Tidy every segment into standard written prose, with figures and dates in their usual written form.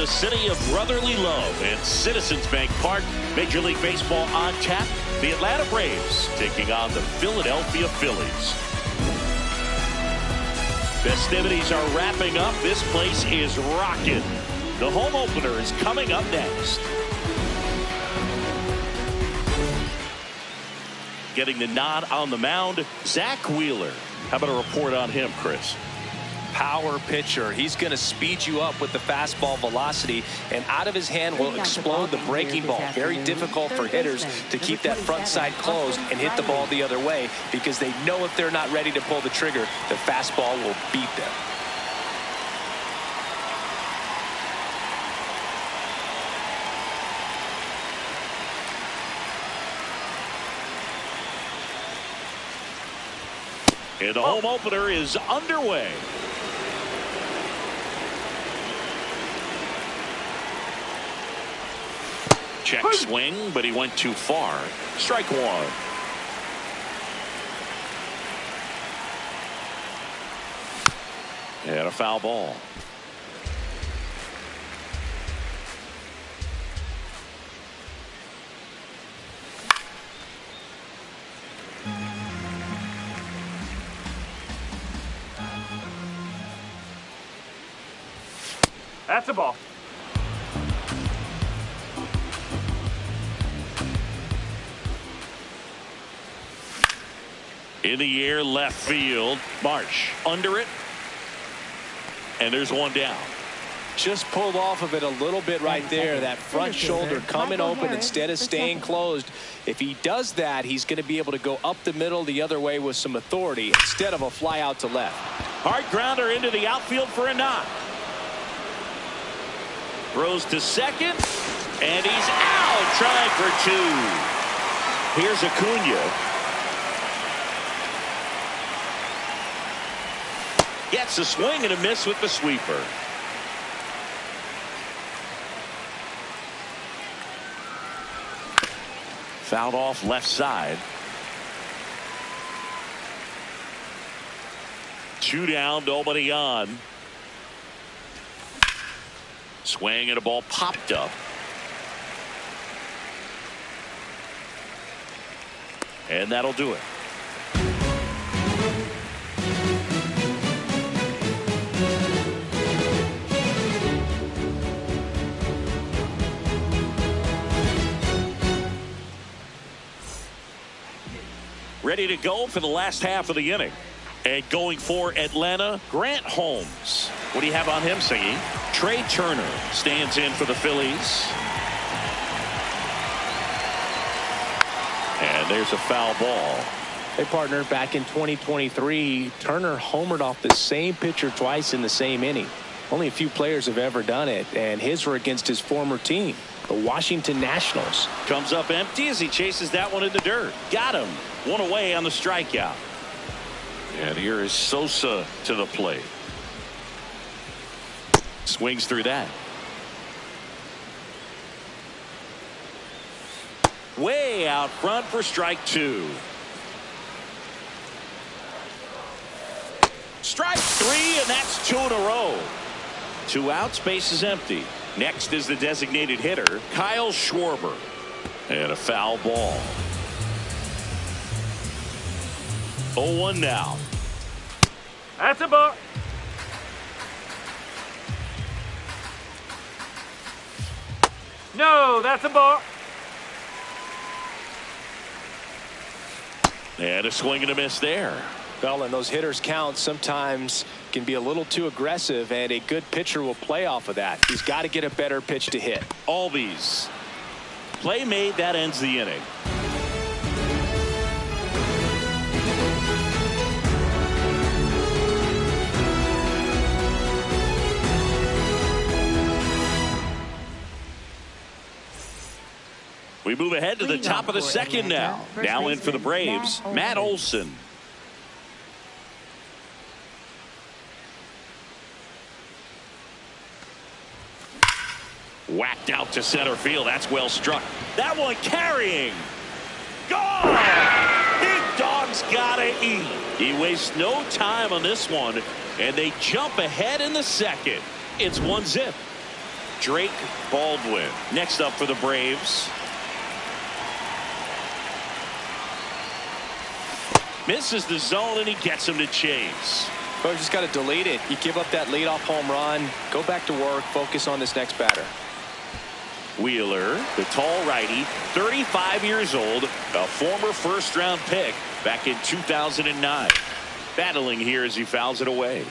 the city of brotherly love and Citizens Bank Park. Major League Baseball on tap. The Atlanta Braves taking on the Philadelphia Phillies. Festivities are wrapping up. This place is rocking. The home opener is coming up next. Getting the nod on the mound, Zach Wheeler. How about a report on him, Chris? Power pitcher. He's going to speed you up with the fastball velocity, and out of his hand will explode the breaking ball. Very difficult for hitters to keep that front side closed and hit the ball the other way, because they know if they're not ready to pull the trigger, the fastball will beat them. And the home opener is underway. Check swing, but he went too far. Strike one. And a foul ball. That's a ball. In the air, left field. Marsh under it. And there's one down. Just pulled off of it a little bit right there. That front shoulder coming open instead of staying closed. If he does that, he's going to be able to go up the middle the other way with some authority instead of a fly out to left. Hard grounder into the outfield for a knock. Throws to second, and he's out, trying for two. Here's Acuna. Gets a swing and a miss with the sweeper. Fouled off left side. Two down, nobody on. Swing and a ball popped up. And that'll do it. Ready to go for the last half of the inning. And going for Atlanta, Grant Holmes. What do you have on him, Singy? Trey Turner stands in for the Phillies. And there's a foul ball. Hey, partner, back in 2023, Turner homered off the same pitcher twice in the same inning. Only a few players have ever done it, and his were against his former team, the Washington Nationals. Comes up empty as he chases that one in the dirt. Got him. One away on the strikeout. And here is Sosa to the plate. Swings through that. Way out front for strike two. Strike three, and that's two in a row. 2 outs, base is empty. Next is the designated hitter, Kyle Schwarber. And a foul ball. 0-1 now. That's a ball. No, that's a ball. And a swing and a miss there. Well, and those hitters count sometimes can be a little too aggressive, and a good pitcher will play off of that. He's got to get a better pitch to hit. Albies. Play made, that ends the inning. We move ahead to the top of the second now. Now in for the Braves, Matt Olson. Whacked out to center field. That's well struck. That one carrying. Gone! Big dog's gotta eat. He wastes no time on this one, and they jump ahead in the second. It's 1-0. Drake Baldwin next up for the Braves. Misses the zone, and he gets him to chase. Well, you just got to delete it. You give up that leadoff home run. Go back to work. Focus on this next batter. Wheeler, the tall righty, 35 years old, a former first-round pick back in 2009. Battling here as he fouls it away.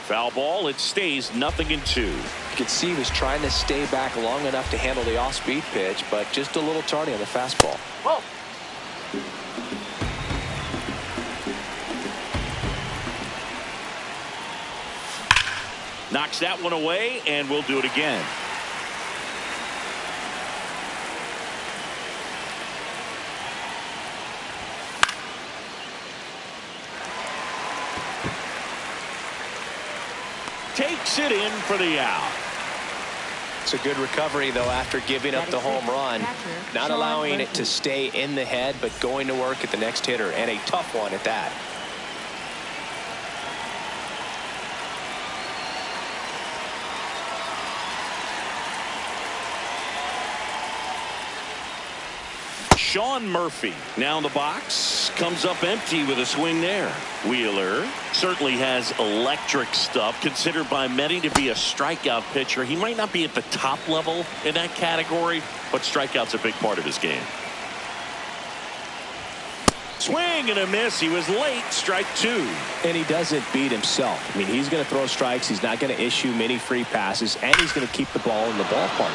Foul ball. It stays 0-2. You could see he was trying to stay back long enough to handle the off-speed pitch, but just a little tardy on the fastball. Whoa. Knocks that one away, and we'll do it again. Takes it in for the out. It's a good recovery, though, after giving up the home run. Not allowing it to stay in the head, but going to work at the next hitter, and a tough one at that. Sean Murphy now in the box, comes up empty with a swing there. Wheeler certainly has electric stuff, considered by many to be a strikeout pitcher. He might not be at the top level in that category, but strikeout's a big part of his game. Swing and a miss. He was late. Strike two. And he doesn't beat himself. I mean, he's going to throw strikes. He's not going to issue many free passes, and he's going to keep the ball in the ballpark.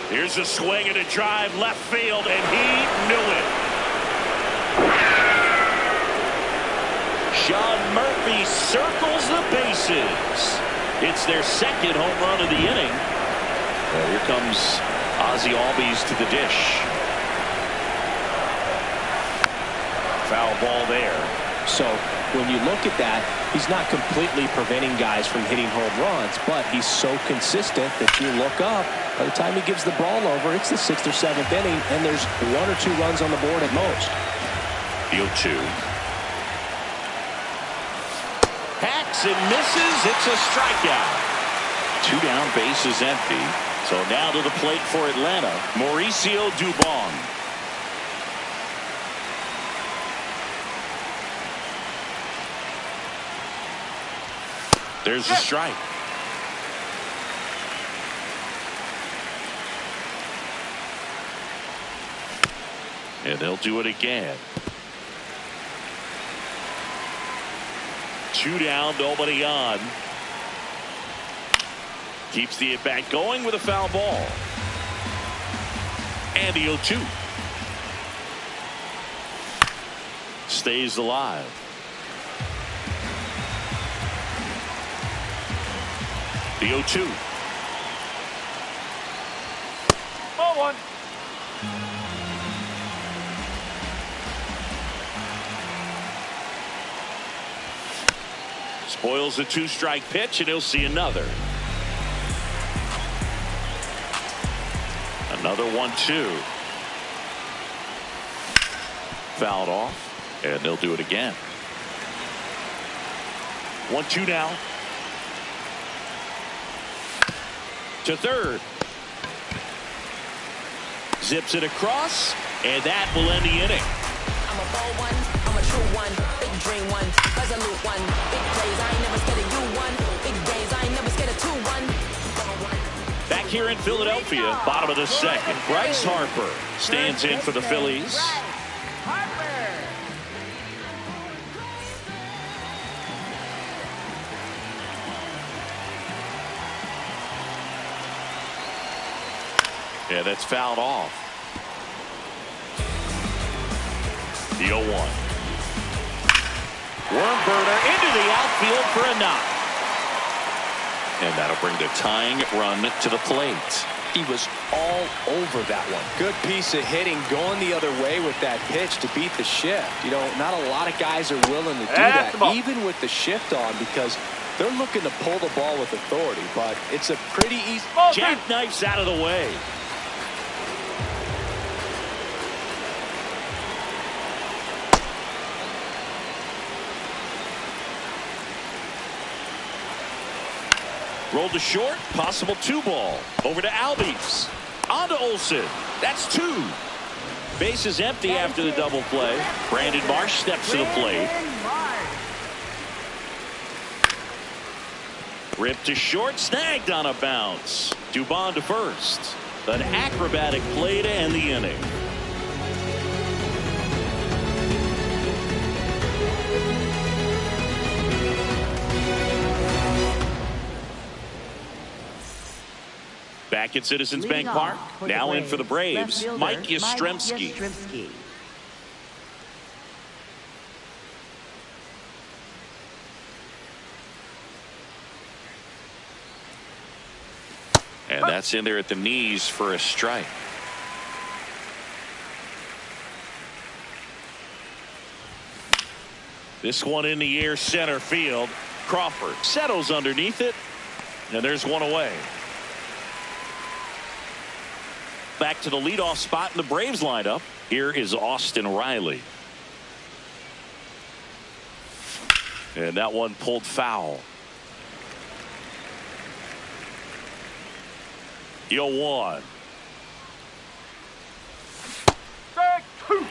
Here's a swing and a drive left field, and he knew it. Sean Murphy circles the bases. It's their second home run of the inning. Well, here comes Ozzie Albies to the dish. Foul ball there. So when you look at that, he's not completely preventing guys from hitting home runs, but he's so consistent that you look up. By the time he gives the ball over, it's the 6th or 7th inning, and there's 1 or 2 runs on the board at most. The 0-2. Hacks and misses. It's a strikeout. 2 down, bases empty. So now to the plate for Atlanta, Mauricio Dubon. There's the strike. And they'll do it again. 2 down, nobody on. Keeps the at-bat going with a foul ball. And the 0-2. Stays alive. The 0-2. Ball one. Spoils a 2-strike pitch, and he'll see another. Another 1-2. Fouled off, and they'll do it again. 1-2 now. To third. Zips it across, and that will end the inning. I'm a bold one, I'm a true one, big dream one, resolute one, big plays, I ain't never scared of you one, big days, I ain't never scared of 2-1. Back here in Philadelphia, bottom of the second, Bryce Harper stands in for the Phillies. Yeah, that's fouled off. The 0-1. Wormburner into the outfield for a knock. And that'll bring the tying run to the plate. He was all over that one. Good piece of hitting, going the other way with that pitch to beat the shift. You know, not a lot of guys are willing to do that, even with the shift on, because they're looking to pull the ball with authority, but it's a pretty easy. Jackknifes out of the way. Rolled to short. Possible 2-ball. Over to Albies. On to Olsen. That's 2. Base is empty after the double play. Brandon Marsh steps to the plate. Ripped to short. Snagged on a bounce. Dubon to first. An acrobatic play to end the inning. Back at Citizens Bank Park. Now in for the Braves, Mike Yastrzemski. And that's in there at the knees for a strike. This one in the air, center field. Crawford settles underneath it, and there's one away. Back to the leadoff spot in the Braves lineup. Here is Austin Riley. And that one pulled foul. 0-1. Strike 2.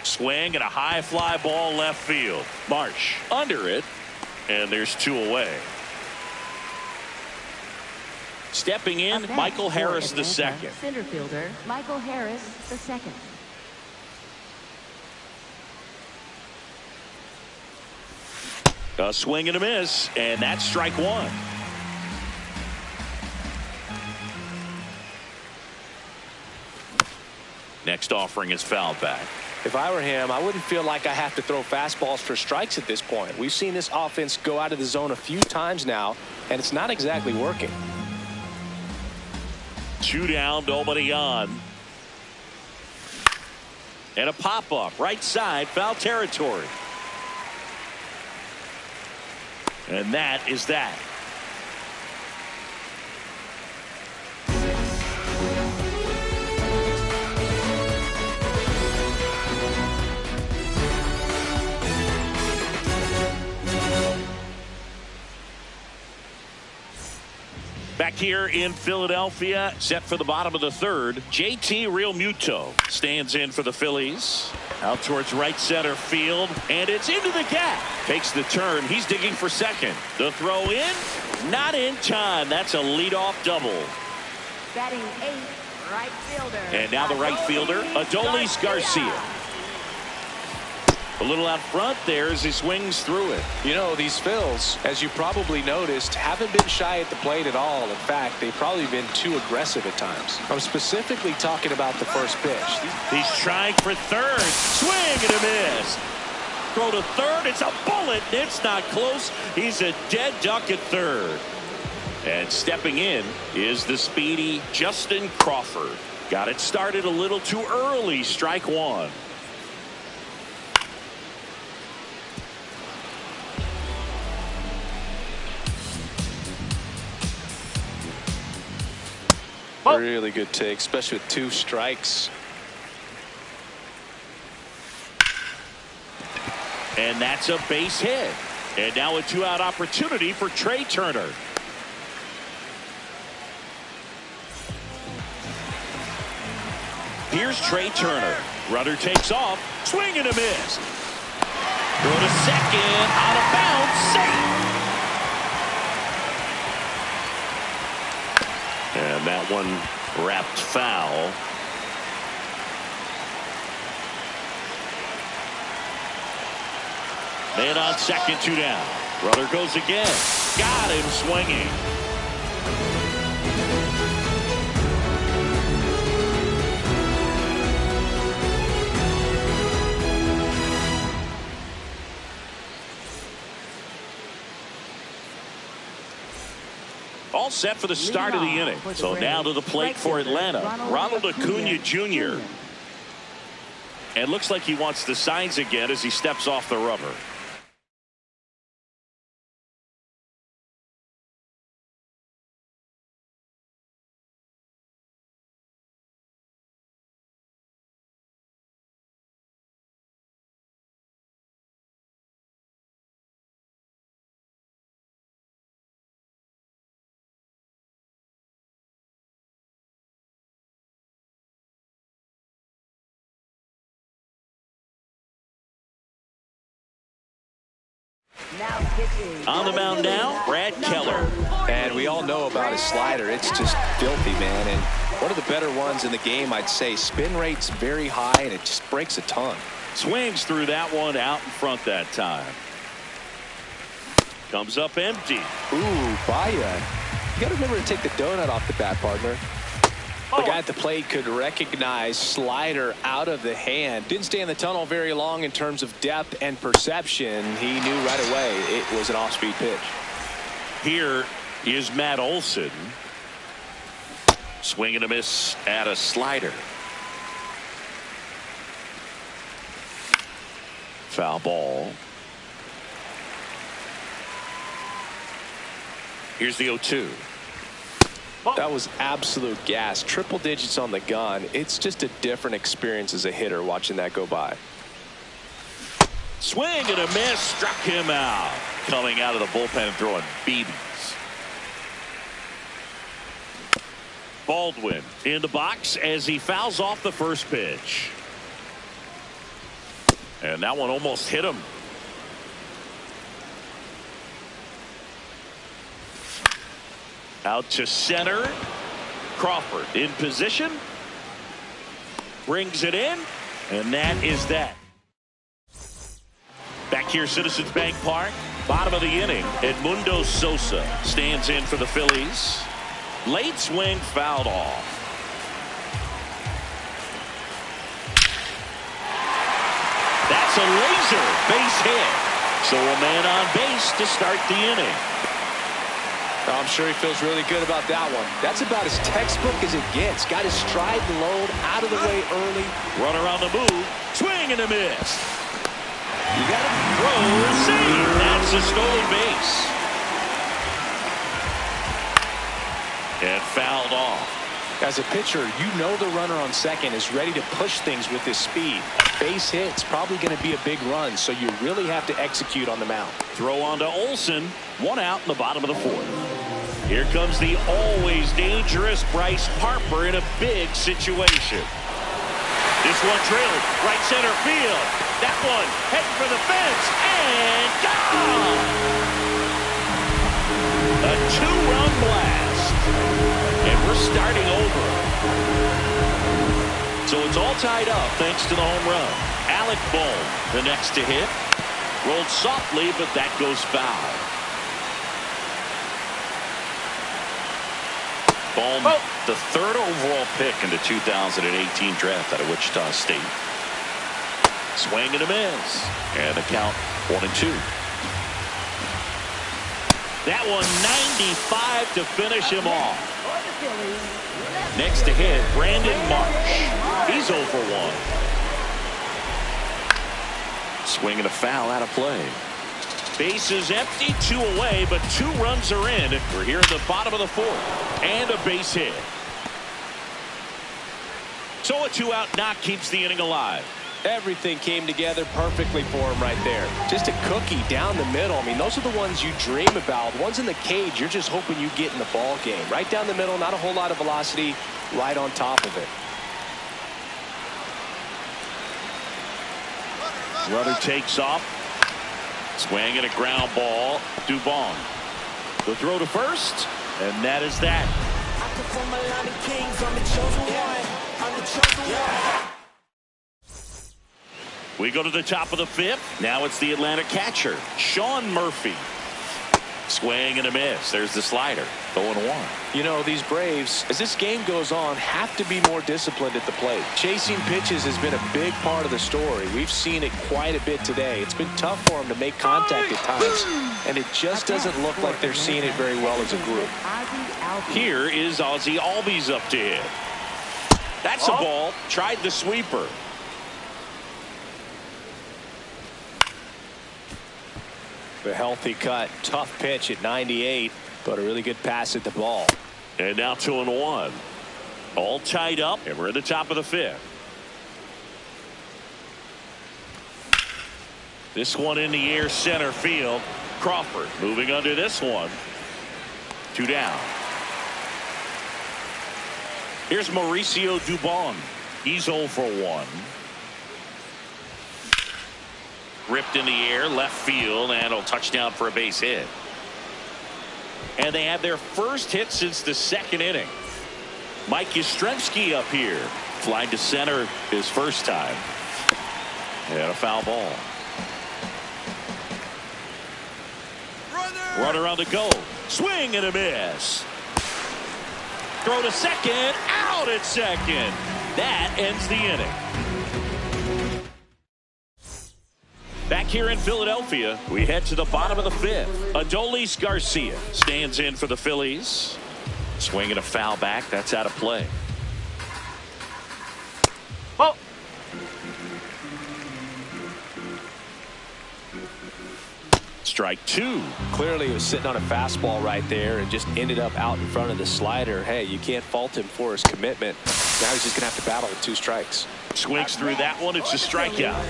Swing and a high fly ball left field. Marsh under it. And there's 2 away. Stepping in, Michael Harris the second. Center fielder Michael Harris the second. A swing and a miss, and that's strike 1. Next offering is fouled back. If I were him, I wouldn't feel like I have to throw fastballs for strikes at this point. We've seen this offense go out of the zone a few times now, and it's not exactly working. 2 down, nobody on. And a pop-up, right side, foul territory. And that is that. Back here in Philadelphia, set for the bottom of the third, JT Realmuto stands in for the Phillies. Out towards right center field, and it's into the gap. Takes the turn. He's digging for second. The throw in, not in time. That's a leadoff double. Batting 8th, right fielder. And now the right fielder, Adolis Garcia. A little out front there as he swings through it. You know, these Phils, as you probably noticed, haven't been shy at the plate at all. In fact, they've probably been too aggressive at times. I'm specifically talking about the first pitch. He's trying for third. Swing and a miss. Throw to third. It's a bullet. It's not close. He's a dead duck at third. And stepping in is the speedy Justin Crawford. Got it started a little too early. Strike 1. Really good take, especially with 2 strikes. And that's a base hit. And now a 2-out opportunity for Trey Turner. Here's Trey Turner. Runner takes off. Swing and a miss. Throw to second. Out of bounds. Safe. And that one wrapped foul. Man on second, 2 down. Runner goes again. Got him swinging. All set for the start of the inning. So now to the plate for Atlanta, Ronald Acuna Jr. And looks like he wants the signs again as he steps off the rubber. Now pitching. On the mound now, Brad Keller. And we all know about his slider. It's just filthy, man. And one of the better ones in the game, I'd say. Spin rate's very high, and it just breaks a ton. Swings through that one out in front that time. Comes up empty. Ooh, Baya. You got to remember to take the donut off the bat, partner. The guy at the plate could recognize slider out of the hand. Didn't stay in the tunnel very long in terms of depth and perception. He knew right away it was an off-speed pitch. Here is Matt Olson. Swing and a miss at a slider. Foul ball. Here's the 0-2. That was absolute gas. Triple digits on the gun. It's just a different experience as a hitter watching that go by. Swing and a miss. Struck him out. Coming out of the bullpen and throwing BBs. Baldwin in the box as he fouls off the first pitch. And that one almost hit him. Out to center. Crawford in position. Brings it in. And that is that. Back here, Citizens Bank Park. Bottom of the inning. Edmundo Sosa stands in for the Phillies. Late swing fouled off. That's a laser base hit. So a man on base to start the inning. I'm sure he feels really good about that one. That's about as textbook as it gets. Got his stride and load out of the way early. Runner on the move. Swing and a miss. You got to throw. Save. That's a stolen base. And fouled off. As a pitcher, you know the runner on second is ready to push things with his speed. Base hit's probably going to be a big run, so you really have to execute on the mound. Throw on to Olson. One out in the bottom of the fourth. Here comes the always dangerous Bryce Harper in a big situation. This one drilled right center field. That one heading for the fence and gone. A two-run blast. And we're starting over. So it's all tied up thanks to the home run. Alec Bohm, the next to hit. Rolled softly, but that goes foul. Bohm, the third overall pick in the 2018 draft out of Wichita State. Swing and a miss. And the count 1-2. That one 95 to finish him off. Next to hit, Brandon Marsh. He's 0 for 1. Swing and a foul out of play. Bases empty, 2 away, but 2 runs are in. We're here in the bottom of the fourth. And a base hit. So a 2-out knock keeps the inning alive. Everything came together perfectly for him right there. Just a cookie down the middle. I mean, those are the ones you dream about. Ones in the cage, you're just hoping you get in the ball game. Right down the middle, not a whole lot of velocity, right on top of it. Runner takes off. Swing and a ground ball. Dubon. The throw to first, and that is that. We go to the top of the fifth. Now it's the Atlanta catcher, Sean Murphy. Swing and a miss. There's the slider. 0-1. You know, these Braves, as this game goes on, have to be more disciplined at the plate. Chasing pitches has been a big part of the story. We've seen it quite a bit today. It's been tough for them to make contact at times, and it just doesn't look like they're seeing it very well as a group. Here is Ozzie Albies up to hit. That's a ball. Tried the sweeper. A healthy cut. Tough pitch at 98, but a really good pass at the ball. And now 2-1. All tied up, and we're at the top of the fifth. This one in the air, center field. Crawford moving under this one. 2 down. Here's Mauricio Dubon. He's 0 for 1. ripped in the air, left field, and a touchdown for a base hit. And they had their first hit since the second inning. Mike Yastrzemski up here. Flying to center his first time. And a foul ball. Runner on the go. Swing and a miss. Throw to second. Out at second. That ends the inning. Back here in Philadelphia, we head to the bottom of the fifth. Adolis Garcia stands in for the Phillies. Swinging a foul back. That's out of play. Oh. Strike two. Clearly he was sitting on a fastball right there and just ended up out in front of the slider. Hey, you can't fault him for his commitment. Now he's just going to have to battle with 2 strikes. Swings through that one. It's a strikeout.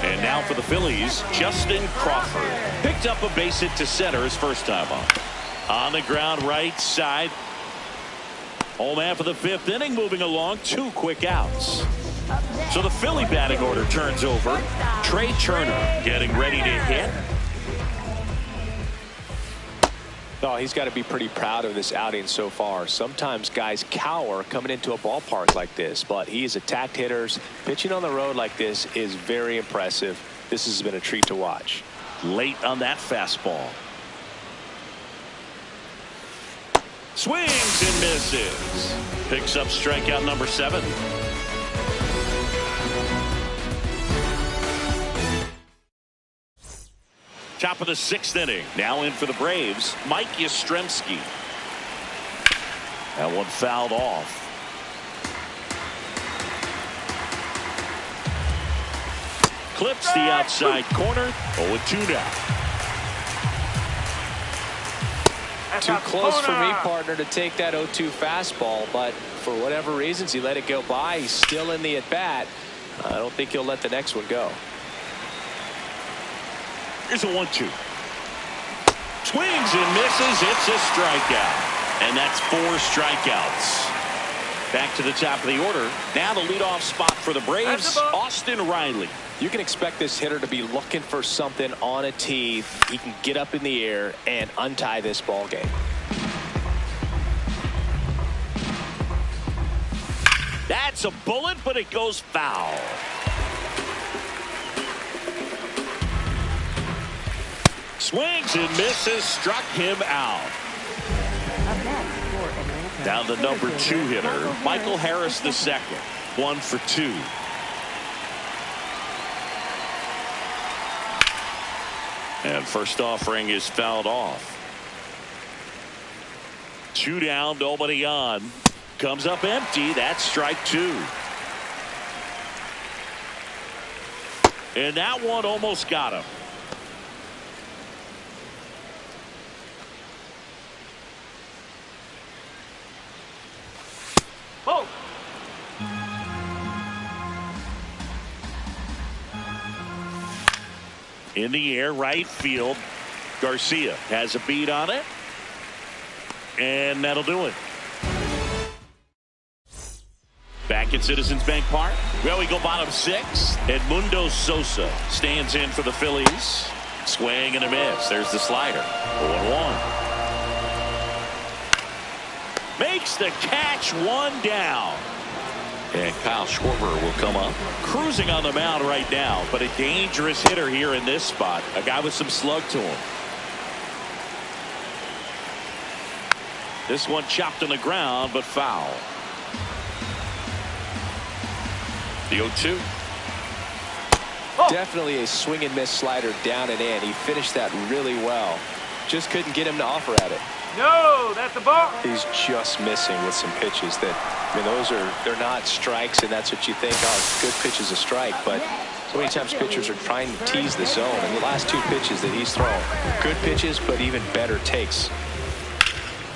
And now for the Phillies, Justin Crawford. Picked up a base hit to center his first time up. On the ground right side. Home half of the fifth inning moving along. 2 quick outs. So the Philly batting order turns over. Trey Turner getting ready to hit. Oh, he's got to be pretty proud of this outing so far. Sometimes guys cower coming into a ballpark like this, but he has attacked hitters. Pitching on the road like this is very impressive. This has been a treat to watch. Late on that fastball. Swings and misses. Picks up strikeout number 7. Top of the 6th inning. Now in for the Braves, Mike Yastrzemski. That one fouled off. Clips the outside corner. 0-2 now. Too close for me, partner, to take that 0-2 fastball, but for whatever reasons he let it go by. He's still in the at-bat. I don't think he'll let the next one go. Here's a 1-2. Swings and misses. It's a strikeout. And that's 4 strikeouts. Back to the top of the order. Now the leadoff spot for the Braves, Austin Riley. You can expect this hitter to be looking for something on a tee. He can get up in the air and untie this ball game. That's a bullet, but it goes foul. Swings and misses, struck him out. Down the number 2 hitter, Michael Harris the second. 1 for 2. And first offering is fouled off. 2 down, nobody on. Comes up empty. That's strike 2. And that one almost got him. Oh. In the air, right field. Garcia has a beat on it. And that'll do it. Back at Citizens Bank Park. Well, we go bottom 6. Edmundo Sosa stands in for the Phillies. Swing and a miss. There's the slider. 0-1. Makes the catch, 1 down. And Kyle Schwarber will come up. Cruising on the mound right now, but a dangerous hitter here in this spot. A guy with some slug to him. This one chopped on the ground, but foul. The 0-2. Definitely a swing and miss slider down and in. He finished that really well. Just couldn't get him to offer at it. No, that's a ball. He's just missing with some pitches that, I mean, they're not strikes, and that's what you think, oh, good pitch is a strike, but so many times pitchers are trying to tease the zone, and the last 2 pitches that he's thrown, good pitches, but even better takes.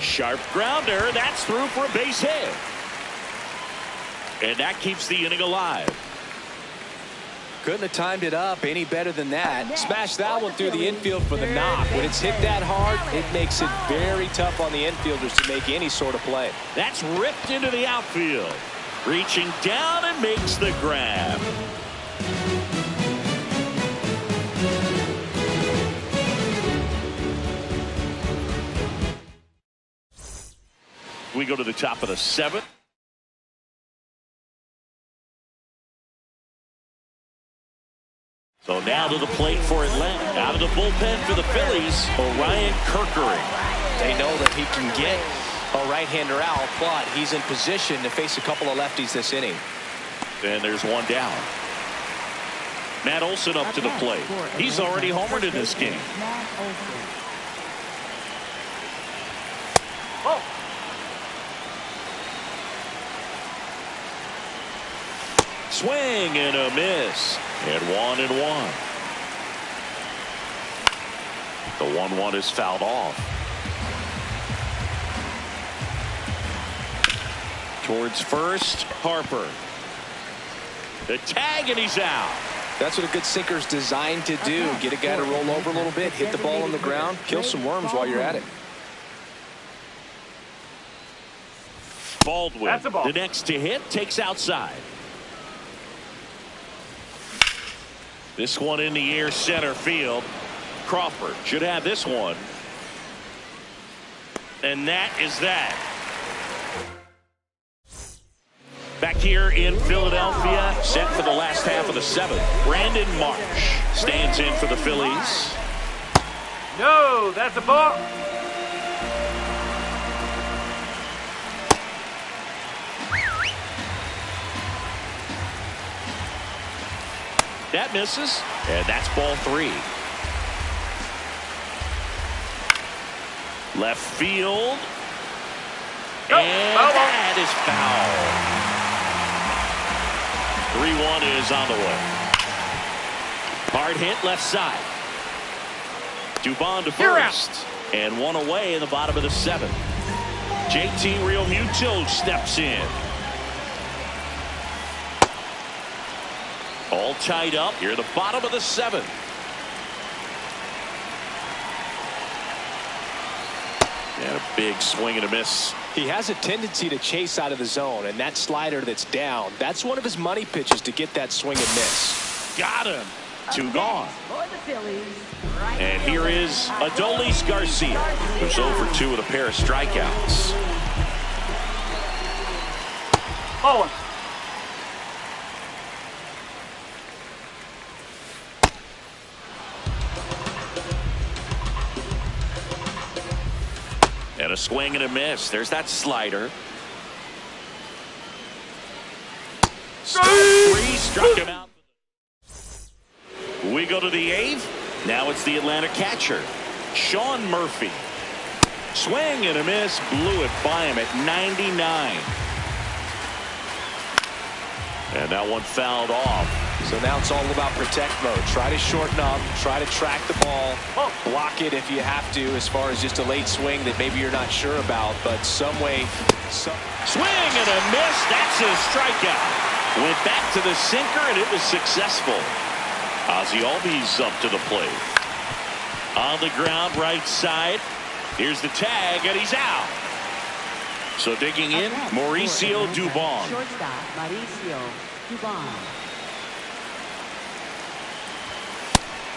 Sharp grounder, that's through for a base hit. And that keeps the inning alive. Couldn't have timed it up any better than that. Smashed that one through the infield for the knock. When it's hit that hard, it makes it very tough on the infielders to make any sort of play. That's ripped into the outfield. Reaching down and makes the grab. We go to the top of the 7th. So now to the plate for Atlanta. Out of the bullpen for the Phillies, Orion Kerkering. They know that he can get a right-hander out, but he's in position to face a couple of lefties this inning. And there's one down. Matt Olson up to the plate. He's already homered in this game. Ball. Swing and a miss. And 1-1. The 1-1 is fouled off. Towards first, Harper. The tag, and he's out. That's what a good sinker's designed to do. Get a guy to roll over a little bit, hit the ball on the ground, kill some worms while you're at it. Baldwin, That's a ball. the next to hit, takes outside. This one in the air, center field. Crawford should have this one. And that is that. Back here in Philadelphia, set for the last half of the 7th. Brandon Marsh stands in for the Phillies. No, that's a ball. That misses, and that's ball 3. Left field. Go. And Foul ball. that is foul. 3-1 is on the way. Hard hit left side. Dubon to You're out. first. And one away in the bottom of the 7th. JT Realmuto steps in. All tied up here at the bottom of the 7th. And a big swing and a miss. He has a tendency to chase out of the zone, and that slider that's down, that's one of his money pitches to get that swing and miss. Got him. 2 gone. For the Phillies, right And here fielder, is Adolis Garcia, who's 0 for 2 with a pair of strikeouts. Ball. And a swing and a miss. There's that slider. Strike 3, struck him out. We go to the 8th. Now it's the Atlanta catcher, Sean Murphy. Swing and a miss, blew it by him at 99. And that one fouled off. So now it's all about protect mode. Try to shorten up, try to track the ball, block it if you have to, as far as just a late swing that maybe you're not sure about, but some way. Swing and a miss. That's a strikeout. Went back to the sinker, and it was successful. Ozzie Albies up to the plate. On the ground, right side. Here's the tag, and he's out. So digging in, Mauricio Dubon. Shortstop, Mauricio Dubon.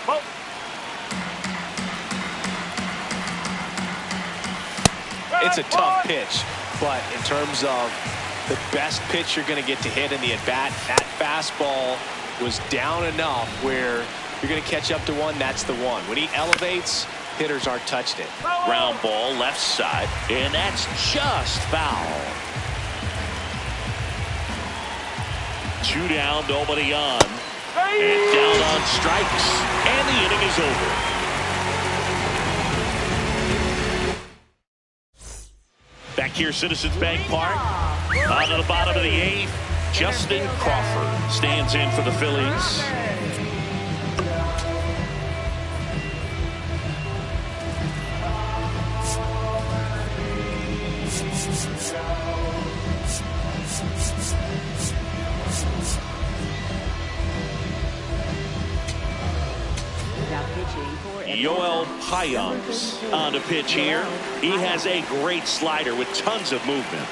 Ball. It's a tough pitch, but in terms of the best pitch you're going to get to hit in the at-bat, that fastball was down enough where you're going to catch up to one. That's the one. When he elevates, hitters aren't touched it. Ground ball left side, and that's just foul. 2 down, nobody on. And down on strikes, and the inning is over. Back here, Citizens Bank Park. On to the bottom of the 8th, Justin Crawford stands in for the Phillies. Now pitching for Yoel Payamps on the pitch here. He has a great slider with tons of movement.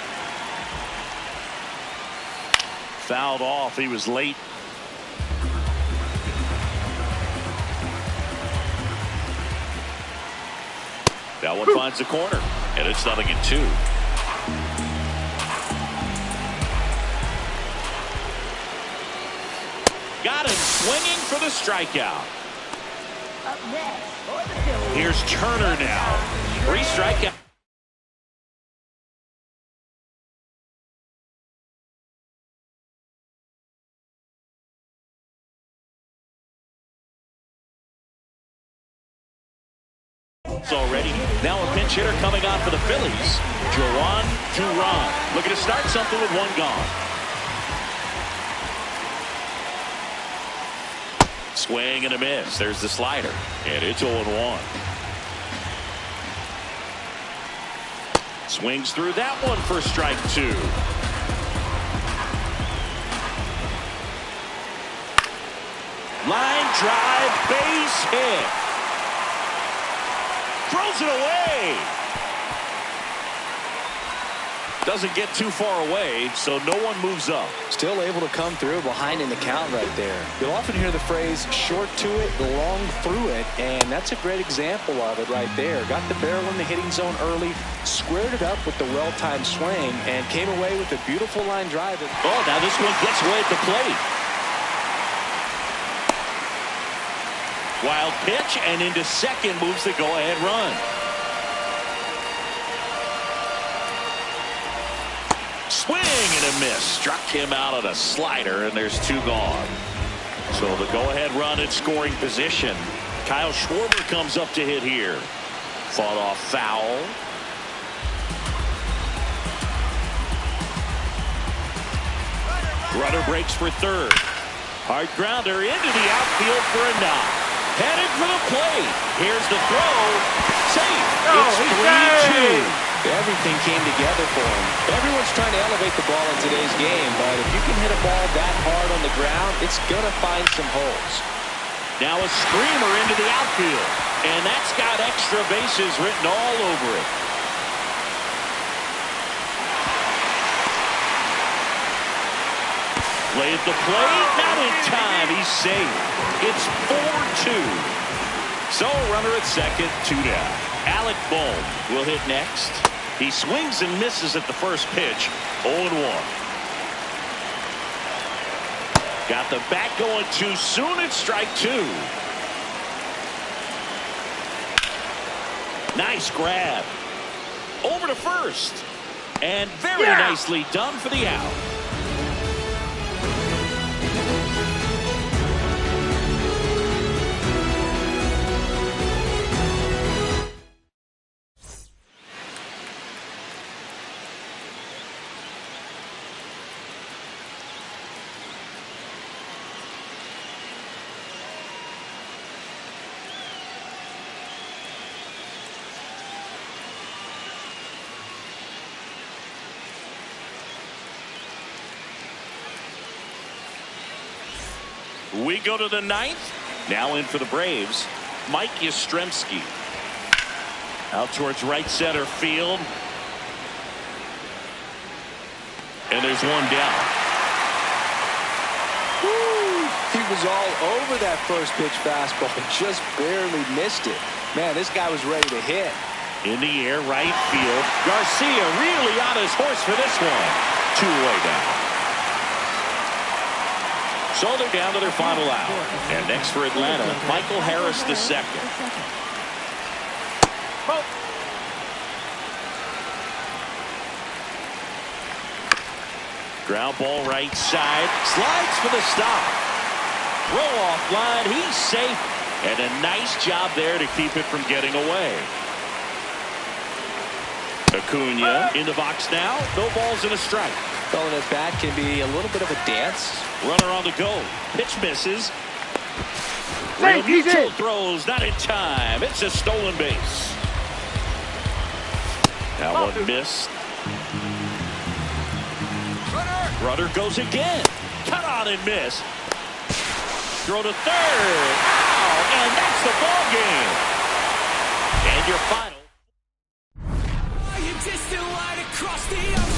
Fouled off. He was late. That one finds the corner, and it's 0-2. Got him swinging for the strikeout. Up next for the Phillies. Here's Turner now. 3 strikeouts. Already. Now a pinch hitter coming on for the Phillies. Juan Duran looking to start something with 1 gone. Swing and a miss. There's the slider. And it's 0-1. Swings through that one for strike 2. Line drive, base hit. Throws it away. Doesn't get too far away, so no one moves up. Still able to come through behind in the count right there. You'll often hear the phrase short to it, long through it, and that's a great example of it right there. Got the barrel in the hitting zone early, squared it up with the well-timed swing, and came away with a beautiful line drive. Oh, now this one gets away at the plate. Wild pitch, and into second moves the go-ahead run. Swing and a miss. Struck him out on a slider, and there's 2 gone. So the go-ahead run in scoring position. Kyle Schwarber comes up to hit here. Fought off foul. Rudder breaks for third. Hard grounder into the outfield for a knock. Headed for the plate. Here's the throw. Safe. It's 3-2. Everything came together for him. Everyone's trying to elevate the ball in today's game, but if you can hit a ball that hard on the ground, it's going to find some holes. Now a screamer into the outfield, and that's got extra bases written all over it. Play at the plate, not in time. He's safe. It's 4-2. So runner at second, 2 down. Alec Bohm will hit next. He swings and misses at the first pitch. 0-1. Got the bat going too soon. It's strike 2. Nice grab. Over to first. And very nicely done for the out. We go to the 9th. Now in for the Braves, Mike Yastrzemski. Out towards right center field. And there's 1 down. Woo! He was all over that first pitch fastball, just barely missed it. Man, this guy was ready to hit. In the air, right field. Garcia really on his horse for this one. 2 away down. So they're down to their final out. And next for Atlanta, Michael Harris II. Ground ball right side. Slides for the stop. Throw off line. He's safe. And a nice job there to keep it from getting away. Acuna in the box now. No balls and a strike. Throwing at bat can be a little bit of a dance. Runner on the go. Pitch misses. Hey, he's in. Throws not in time. It's a stolen base. That one missed. Runner goes again. Cut on and miss. Throw to third. Out, and that's the ball game. And your final. You're distant light across the ocean.